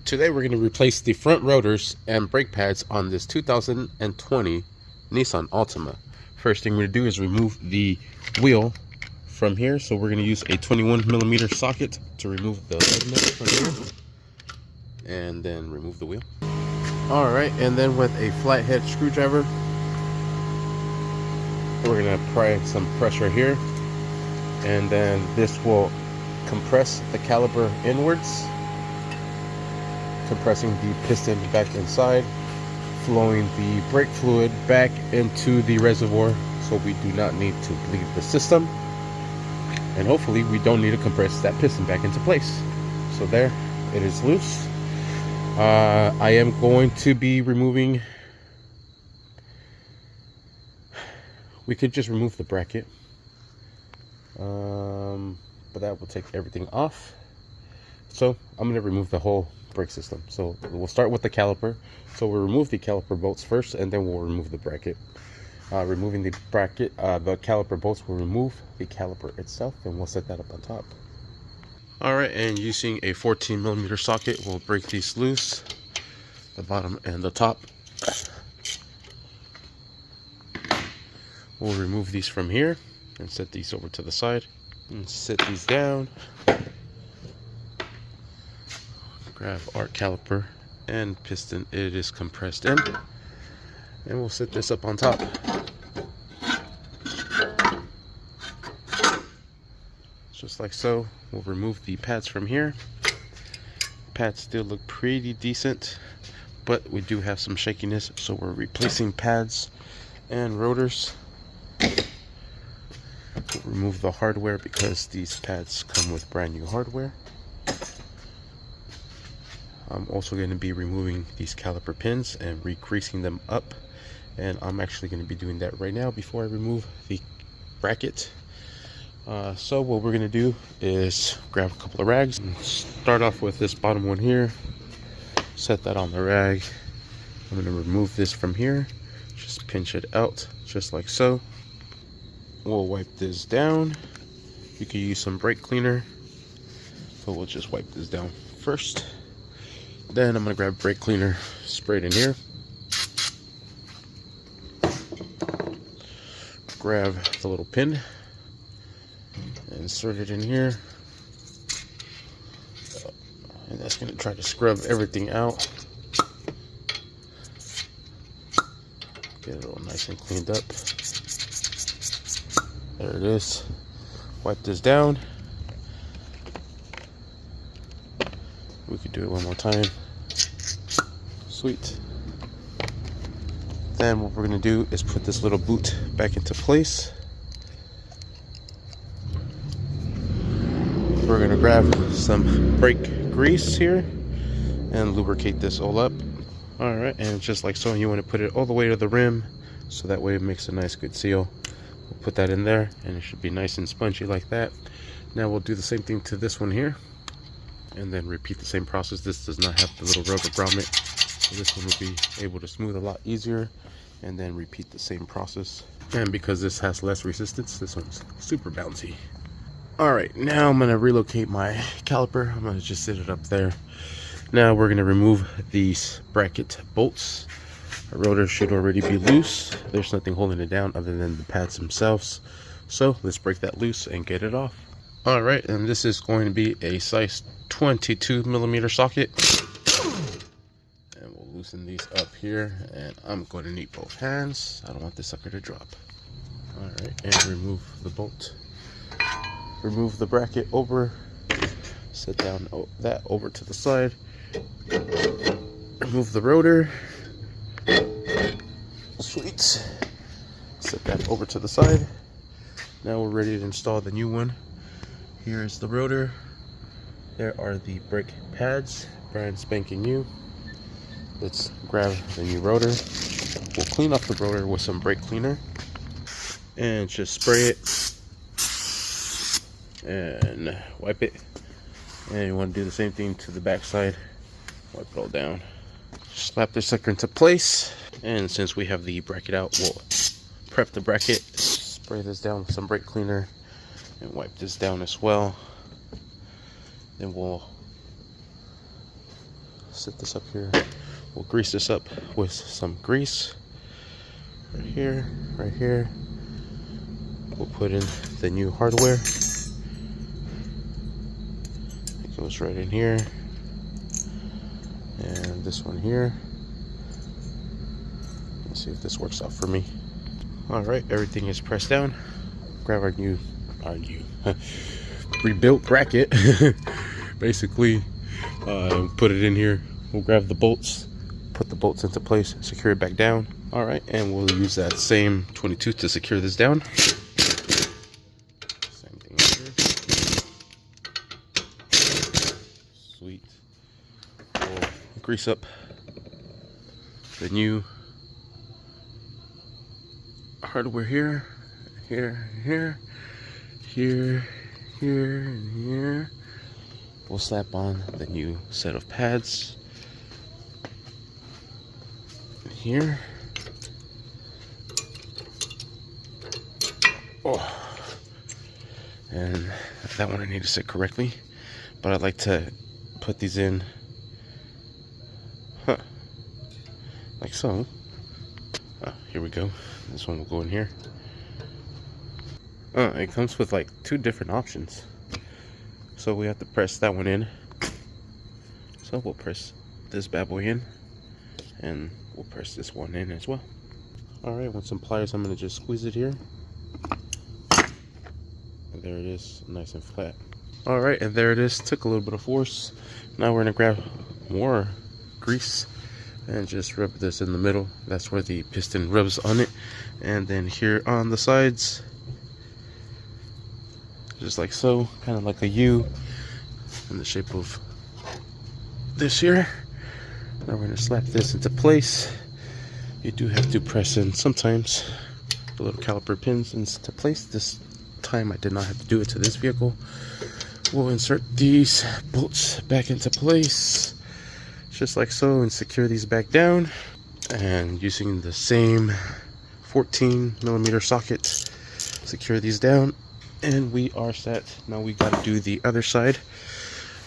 Today we're going to replace the front rotors and brake pads on this 2020 Nissan Altima. First thing we're going to do is remove the wheel from here. So we're going to use a 21mm socket to remove the lug nut from here. And then remove the wheel. Alright, and then with a flathead screwdriver, we're going to apply some pressure here. And then this will compress the caliper inwards, compressing the piston back inside, flowing the brake fluid back into the reservoir so we do not need to bleed the system, and hopefully we don't need to compress that piston back into place. So there, it is loose. I am going to be removing, we could just remove the bracket, but that will take everything off. So I'm going to remove the whole brake system. So we'll start with the caliper. So we'll remove the caliper bolts first, and then we'll remove the bracket. Removing the bracket, the caliper bolts will remove the caliper itself, and we'll set that up on top. Alright, and using a 14mm socket, we'll break these loose, the bottom and the top. We'll remove these from here and set these over to the side and set these down. Grab our caliper and piston, it is compressed in, and we'll set this up on top. Just like so. We'll remove the pads from here. Pads still look pretty decent, but we do have some shakiness, so we're replacing pads and rotors. We'll remove the hardware because these pads come with brand new hardware. I'm also going to be removing these caliper pins and re-greasing them up, and I'm actually going to be doing that right now before I remove the bracket. So what we're going to do is grab a couple of rags and start off with this bottom one here. Set that on the rag. I'm going to remove this from here, just pinch it out just like so. We'll wipe this down. You can use some brake cleaner, but we'll just wipe this down first. Then I'm going to grab brake cleaner, spray it in here. Grab the little pin, insert it in here. And that's going to try to scrub everything out. Get it all nice and cleaned up. There it is. Wipe this down. We could do it one more time. Sweet. Then what we're going to do is put this little boot back into place. We're going to grab some brake grease here and lubricate this all up. Alright, and just like so, you want to put it all the way to the rim so that way it makes a nice good seal. We'll put that in there and it should be nice and spongy like that. Now we'll do the same thing to this one here, and then repeat the same process. This does not have the little rubber grommet, so this one will be able to smooth a lot easier, and then repeat the same process. And because this has less resistance, this one's super bouncy. Alright, now I'm going to relocate my caliper. I'm going to just sit it up there. Now we're going to remove these bracket bolts. Our rotor should already be loose. There's nothing holding it down other than the pads themselves. So let's break that loose and get it off. Alright, and this is going to be a size 22mm socket. And we'll loosen these up here, and I'm going to need both hands. I don't want this sucker to drop. Alright, and remove the bolt. Remove the bracket over. Set down that over to the side. Remove the rotor. Sweet. Set that over to the side. Now we're ready to install the new one. Here is the rotor. There are the brake pads, brand spanking new. Let's grab the new rotor. We'll clean off the rotor with some brake cleaner and just spray it and wipe it. And you want to do the same thing to the back side. Wipe it all down. Slap this sucker into place, and since we have the bracket out, we'll prep the bracket, spray this down with some brake cleaner, and wipe this down as well. Then we'll set this up here. We'll grease this up with some grease. Right here, right here. We'll put in the new hardware. It goes right in here. And this one here. Let's see if this works out for me. Alright, everything is pressed down. Grab our new rebuilt bracket. Basically, put it in here. We'll grab the bolts, put the bolts into place, secure it back down. Alright, and we'll use that same 22 to secure this down. Same thing here. Sweet. We'll grease up the new hardware here, here, here, here, and here. We'll slap on the new set of pads here. Oh, and that one I need to sit correctly, but I'd like to put these in, like so. Here we go. This one will go in here. It comes with like 2 different options, so we have to press that one in. So we'll press this bad boy in, and we'll press this one in as well. Alright, with some pliers I'm going to just squeeze it here. And there it is, nice and flat. Alright, and there it is. Took a little bit of force. Now we're going to grab more grease and just rub this in the middle. That's where the piston rubs on it. And then here on the sides, just like so, kind of like a U in the shape of this here. Now we're going to slap this into place. You do have to press in sometimes the little caliper pins into place. This time I did not have to do it to this vehicle. We'll insert these bolts back into place, just like so, and secure these back down. And using the same 14mm socket, secure these down, and we are set. Now we got to do the other side.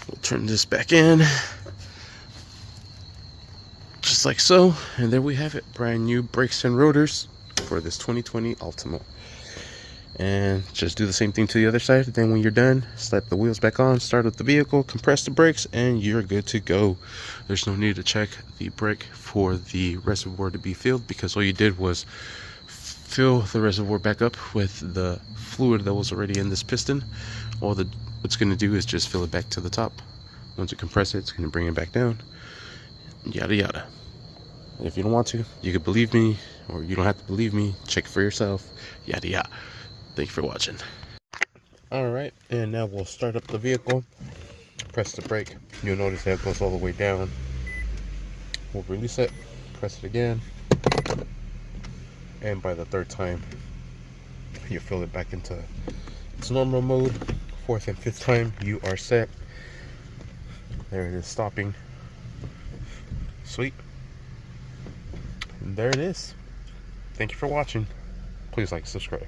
We'll turn this back in, just like so, and there we have it. Brand new brakes and rotors for this 2020 Altima. And just do the same thing to the other side. Then when you're done, slap the wheels back on, start up the vehicle, compress the brakes, and you're good to go. There's no need to check the brake for the reservoir to be filled, because all you did was fill the reservoir back up with the fluid that was already in this piston. What's going to do is just fill it back to the top. Once you compress it, it's going to bring it back down, yada yada. And if you don't want to, you could believe me, or you don't have to believe me, check for yourself, yada yada. Thank you for watching. Alright, and now we'll start up the vehicle. Press the brake. You'll notice that it goes all the way down. We'll release it, press it again, and by the 3rd time, you fill it back into its normal mode. 4th and 5th time, you are set. There it is, stopping. Sweet. And there it is. Thank you for watching. Please like, subscribe.